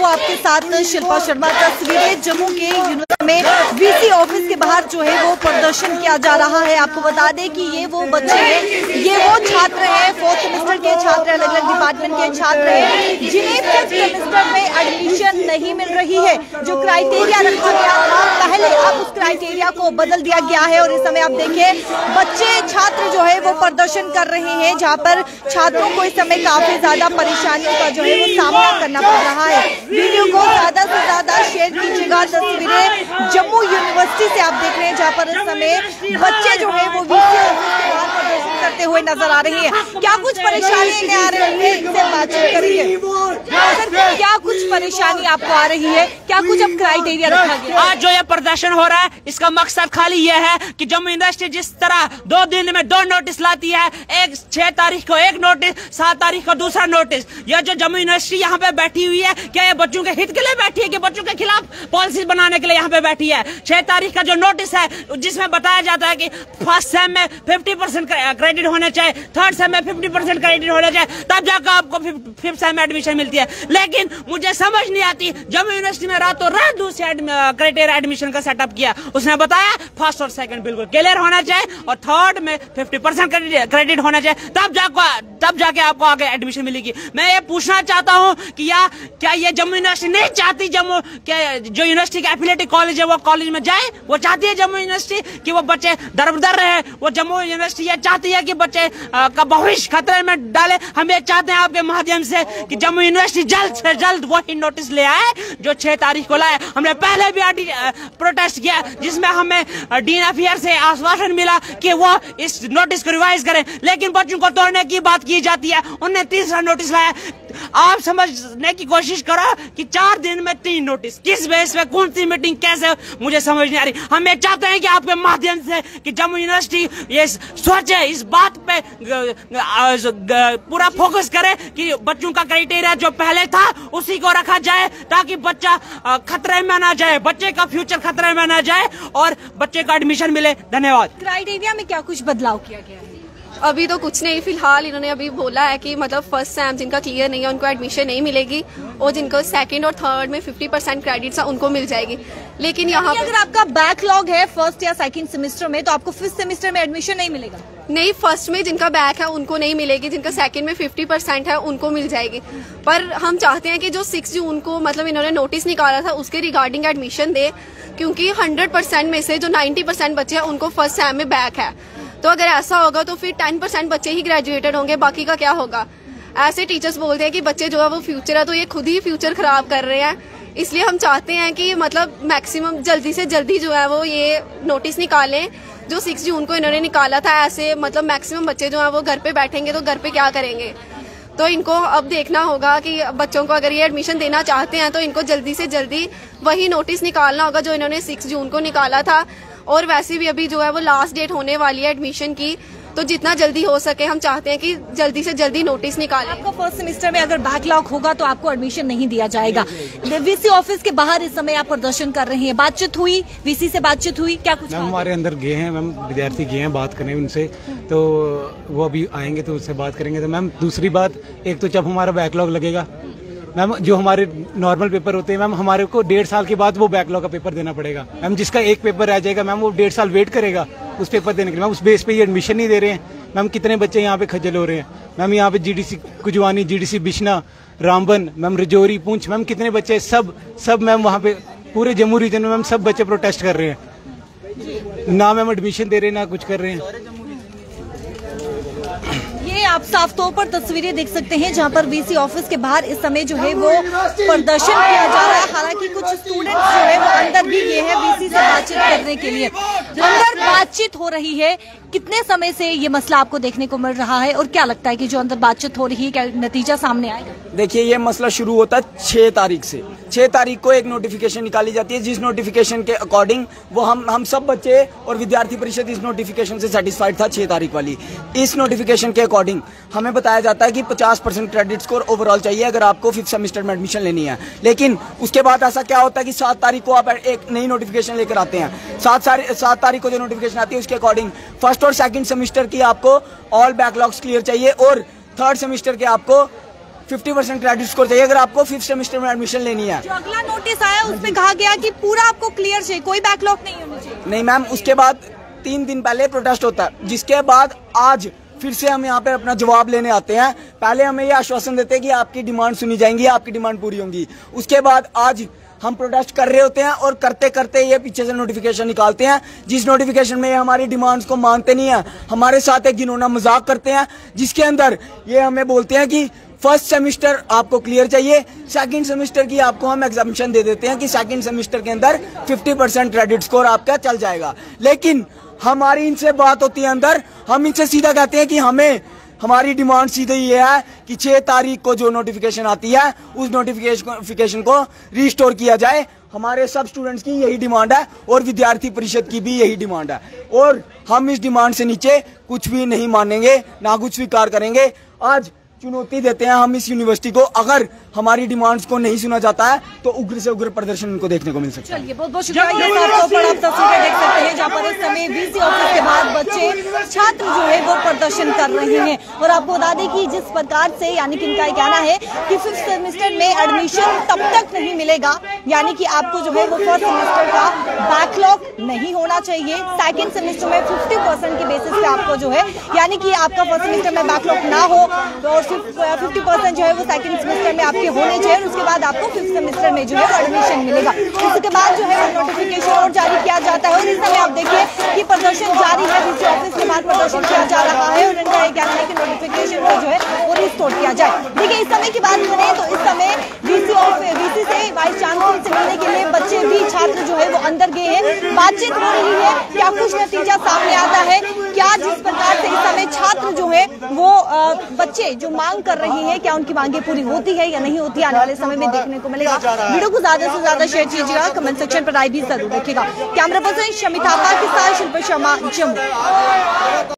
आपके साथ शिल्पा शर्मा। तस्वीरें जम्मू के यूनिवर्सिटी में वीसी ऑफिस के बाहर जो है वो प्रदर्शन किया जा रहा है। आपको बता दें कि ये वो बच्चे हैं, ये वो छात्र हैं, 4th सेमेस्टर के छात्र, अलग अलग डिपार्टमेंट के छात्र हैं जिन्हें 5th सेमेस्टर में एडमिशन नहीं मिल रही है। जो क्राइटेरिया रखा गया था पहले, अब उस क्राइटेरिया को बदल दिया गया है और इस समय आप देखिए बच्चे छात्र जो है वो प्रदर्शन कर रहे हैं, जहाँ पर छात्रों को इस समय काफी ज्यादा परेशानियों का जो है वो सामना करना पड़ रहा है। वीडियो को ज्यादा से ज्यादा शेयर कीजिएगा। तस्वीरें जम्मू यूनिवर्सिटी से आप देख रहे हैं, जहाँ पर इस समय बच्चे जो है वो वीसी ऑफिस के बाहर प्रदर्शन करते हुए नजर आ रही है। क्या कुछ परेशानी आ रही है, इनसे बातचीत करिए। सर, क्या कुछ परेशानी आपको आ रही है, क्या कुछ अब क्राइटेरिया रखा गया? आज जो ये प्रदर्शन हो रहा है इसका मकसद खाली ये है कि जम्मू यूनिवर्सिटी जिस तरह 2 दिन में 2 नोटिस लाती है, एक 6 तारीख को एक नोटिस, 7 तारीख को दूसरा नोटिस। यह जो जम्मू यूनिवर्सिटी यहाँ पे बैठी हुई है, क्या ये बच्चों के हित के लिए बैठी है कि बच्चों के खिलाफ पॉलिसी बनाने के लिए यहाँ पे बैठी है? 6 तारीख का जो नोटिस है जिसमें बताया जाता है कि फर्स्ट सेम में 50% क्रेडिट होने चाहिए, थर्ड सेम में 50% क्रेडिट होने चाहिए, तब जाकर आपको 5th सेम में एडमिशन मिलती है। लेकिन मुझे समझ नहीं आती, जम्मू यूनिवर्सिटी में रातों रात दूसरे क्राइटेरिया एडमिशन का सेटअप किया। उसने बताया फर्स्ट और सेकंड बिल्कुल क्लियर होना चाहिए और थर्ड में 50% क्रेडिट होना चाहिए, तब जाके आपको आगे एडमिशन मिलेगी। मैं ये पूछना चाहता हूँ कि क्या ये जम्मू यूनिवर्सिटी नहीं चाहती, जम्मू के जो यूनिवर्सिटी के एफिलिएटेड कॉलेज है वो कॉलेज में जाए? वो चाहती है जम्मू यूनिवर्सिटी कि वो बच्चे दरबदर रहे? वो जम्मू यूनिवर्सिटी ये चाहती है कि बच्चे का भविष्य खतरे में डाले? हम ये चाहते हैं आपके माध्यम से कि जम्मू यूनिवर्सिटी जल्द से जल्द वही नोटिस ले आए जो 6 तारीख को लाए। हमने पहले भी प्रोटेस्ट किया जिसमें हमें डीन अफेयर से आश्वासन मिला कि वो इस नोटिस को रिवाइज करें, लेकिन बच्चों को तोड़ने की बात की जाती है। उन्होंने तीसरा नोटिस लाया। आप समझने की कोशिश करो कि 4 दिन में 3 नोटिस, किस बेस पे, कौन सी मीटिंग, कैसे, मुझे समझ नहीं आ रही। हम ये चाहते हैं कि आपके माध्यम से कि जम्मू यूनिवर्सिटी ये सोचे, इस बात पे पूरा फोकस करे कि बच्चों का क्राइटेरिया जो पहले था उसी को रखा जाए, ताकि बच्चा खतरे में ना जाए, बच्चे का फ्यूचर खतरे में ना जाए और बच्चे का एडमिशन मिले। धन्यवाद। क्राइटेरिया में क्या कुछ बदलाव किया गया है? अभी तो कुछ नहीं, फिलहाल इन्होंने अभी बोला है कि मतलब फर्स्ट सेम जिनका क्लियर नहीं है उनको एडमिशन नहीं मिलेगी और जिनको सेकंड और थर्ड में 50% क्रेडिट्स है उनको मिल जाएगी। लेकिन यहाँ अगर आपका बैकलॉग है फर्स्ट या सेकंड सेमेस्टर में तो आपको 5th सेमेस्टर में एडमिशन नहीं मिलेगा? नहीं, फर्स्ट में जिनका बैक है उनको नहीं मिलेगी, जिनका सेकंड में 50% है उनको मिल जाएगी। पर हम चाहते हैं कि जो 6 जून को मतलब इन्होंने नोटिस निकाला था उसके रिगार्डिंग एडमिशन दे, क्योंकि 100% में से जो 90% बच्चे हैं उनको फर्स्ट सेम में बैक है। तो अगर ऐसा होगा तो फिर 10% बच्चे ही ग्रेजुएटेड होंगे, बाकी का क्या होगा? ऐसे टीचर्स बोलते हैं कि बच्चे जो है वो फ्यूचर है, तो ये खुद ही फ्यूचर खराब कर रहे हैं। इसलिए हम चाहते हैं कि मतलब मैक्सिमम जल्दी से जल्दी जो है वो ये नोटिस निकालें जो 6 जून को इन्होंने निकाला था। ऐसे मतलब मैक्सिमम बच्चे जो है वो घर पे बैठेंगे तो घर पे क्या करेंगे? तो इनको अब देखना होगा कि बच्चों को अगर ये एडमिशन देना चाहते हैं तो इनको जल्दी से जल्दी वही नोटिस निकालना होगा जो इन्होंने 6 जून को निकाला था। और वैसे भी अभी जो है वो लास्ट डेट होने वाली है एडमिशन की, तो जितना जल्दी हो सके हम चाहते हैं कि जल्दी से जल्दी नोटिस निकालें। आपका फर्स्ट सेमेस्टर में अगर बैकलॉग होगा तो आपको एडमिशन नहीं दिया जाएगा। वीसी ऑफिस के बाहर इस समय आप प्रदर्शन कर रहे हैं, बातचीत हुई, वीसी से बातचीत हुई, क्या कुछ? मैम हमारे अंदर गए हैं, मैम विद्यार्थी गए हैं बात करने उनसे, तो वो अभी आएंगे तो उससे बात करेंगे। तो मैम दूसरी बात, एक तो जब हमारा बैकलॉग लगेगा मैम, जो हमारे नॉर्मल पेपर होते हैं मैम, हमारे को 1.5 साल के बाद वो बैकलॉग का पेपर देना पड़ेगा। मैम जिसका एक पेपर रह जाएगा मैम वो 1.5 साल वेट करेगा उस पेपर देने के लिए। मैम उस बेस पे ये एडमिशन नहीं दे रहे हैं। मैम कितने बच्चे यहाँ पे खज्जल हो रहे हैं। मैम यहाँ पे GDC Kujwani, GDC Bishna, Ramban, ma'am Rajouri, Poonch, ma'am कितने बच्चे सब मैम वहाँ पे पूरे जम्मू रीजन में मैम सब बच्चे प्रोटेस्ट कर रहे हैं, ना मैम एडमिशन दे रहे हैं ना कुछ कर रहे हैं। ये आप साफ तौर पर तस्वीरें देख सकते हैं जहां पर वीसी ऑफिस के बाहर इस समय जो है वो प्रदर्शन किया जा रहा है। हालांकि कुछ स्टूडेंट्स जो है वो अंदर भी गए हैं वीसी से बातचीत करने के लिए। अंदर बातचीत हो रही है, कितने समय से ये मसला आपको देखने को मिल रहा है और क्या लगता है कि जो अंदर बातचीत हो रही है क्या नतीजा सामने आएगा? देखिए, ये मसला शुरू होता है 6 तारीख से। 6 तारीख को एक नोटिफिकेशन निकाली जाती है, जिस नोटिफिकेशन के अकॉर्डिंग वो हम सब बच्चे और विद्यार्थी परिषद इस नोटिफिकेशन से सेटिस्फाइड था 6 तारीख वाली। इस नोटिफिकेशन के अकॉर्डिंग हमें बताया जाता है कि 50% क्रेडिट स्कोर ओवरऑल चाहिए अगर आपको 5th सेमेस्टर में एडमिशन लेनी है। लेकिन उसके बाद ऐसा क्या होता है कि 7 तारीख को आप एक नई नोटिफिकेशन लेकर आते हैं। 7 तारीख को जो नोटिफिकेशन आती है उसके अकॉर्डिंग फर्स्ट और सेकंड सेमेस्टर की आपको ऑल बैकलॉग्स क्लियर चाहिए और थर्ड सेमेस्टर के आपको 50% क्रेडिट स्कोर चाहिए अगर आपको 5th सेमेस्टर में एडमिशन लेनी है। जो अगला नोटिस आया उसमें कहा गया कि पूरा आपको क्लियर चाहिए, कोई बैकलॉग नहीं होना चाहिए। नहीं मैम, उसके बाद 3 दिन पहले प्रोटेस्ट होता है, जिसके बाद आज फिर से हम यहाँ पे अपना जवाब लेने आते हैं। पहले हमें ये आश्वासन देते हैं कि आपकी डिमांड सुनी जाएंगी, आपकी डिमांड पूरी होंगी। उसके बाद आज हम प्रोटेस्ट कर रहे होते हैं और करते करते ये पीछे से नोटिफिकेशन निकालते हैं, जिस नोटिफिकेशन में ये हमारी डिमांड्स को मानते नहीं है, हमारे साथ एक घिनौना मजाक करते हैं, जिसके अंदर ये हमें बोलते हैं कि 1st सेमेस्टर आपको क्लियर चाहिए, 2nd सेमेस्टर की आपको हम एग्जामिशन दे देते हैं कि 2nd सेमेस्टर के अंदर 50% क्रेडिट स्कोर आपका चल जाएगा। लेकिन हमारी इनसे बात होती है अंदर, हम इनसे सीधा कहते हैं कि हमारी डिमांड सीधे ये है कि 6 तारीख को जो नोटिफिकेशन आती है उस नोटिफिकेशन को रिस्टोर किया जाए। हमारे सब स्टूडेंट्स की यही डिमांड है और विद्यार्थी परिषद की भी यही डिमांड है, और हम इस डिमांड से नीचे कुछ भी नहीं मानेंगे, ना कुछ स्वीकार करेंगे। आज चुनौती देते हैं हम इस यूनिवर्सिटी को, अगर हमारी डिमांड्स को नहीं सुना जाता है तो उग्र से उग्र प्रदर्शन इनको देखने को मिल सकता है। चलिए बहुत बहुत शुक्रिया। ये आप तस्वीरें देख सकते हैं जहाँ पर इस समय वीसी ऑफिस के बाद बच्चे छात्र जो है वो प्रदर्शन कर रहे हैं। और आपको बता दें कि जिस प्रकार से यानी कि इनका कहना है कि 5th सेमेस्टर में एडमिशन तब तक नहीं मिलेगा, यानी कि आपको जो है वो 1st सेमेस्टर का बैकलॉग नहीं होना चाहिए। 2nd सेमेस्टर में 50% के बेसिस पे आपको जो है यानी कि आपका 1st सेमेस्टर में बैकलॉग ना हो और 50% जो है वो 2nd सेमेस्टर में आपके होने चाहिए, और उसके बाद आपको 5th सेमेस्टर में जो है एडमिशन मिलेगा। इसके बाद जो है नोटिफिकेशन और जारी किया जाता है। और इस समय आप देखिए कि प्रदर्शन जारी है, वीसी ऑफिस के बाद प्रदर्शन किया जा रहा है और इनका ये कहना है कि नोटिफिकेशन को जो है वो रिस्टोर किया जाए। देखिए इस समय की बात करें तो इस समय वीसी से वाइस चांसलर से मिलने के लिए बच्चे भी छात्र जो है वो अंदर गए हैं, बातचीत हो रही है। क्या कुछ नतीजा सामने आता है, क्या जिस प्रकार से इस समय छात्र जो है वो बच्चे जो मांग कर रही है, क्या उनकी मांगे पूरी होती है या नहीं होती, आने वाले समय में देखने को मिलेगा। वीडियो को ज्यादा से ज्यादा शेयर कीजिएगा, कमेंट सेक्शन पर राय भी जरूर रखिएगा। कैमरा पर्सन शमी थापा के साथ शिल्पा शर्मा, जम्मू।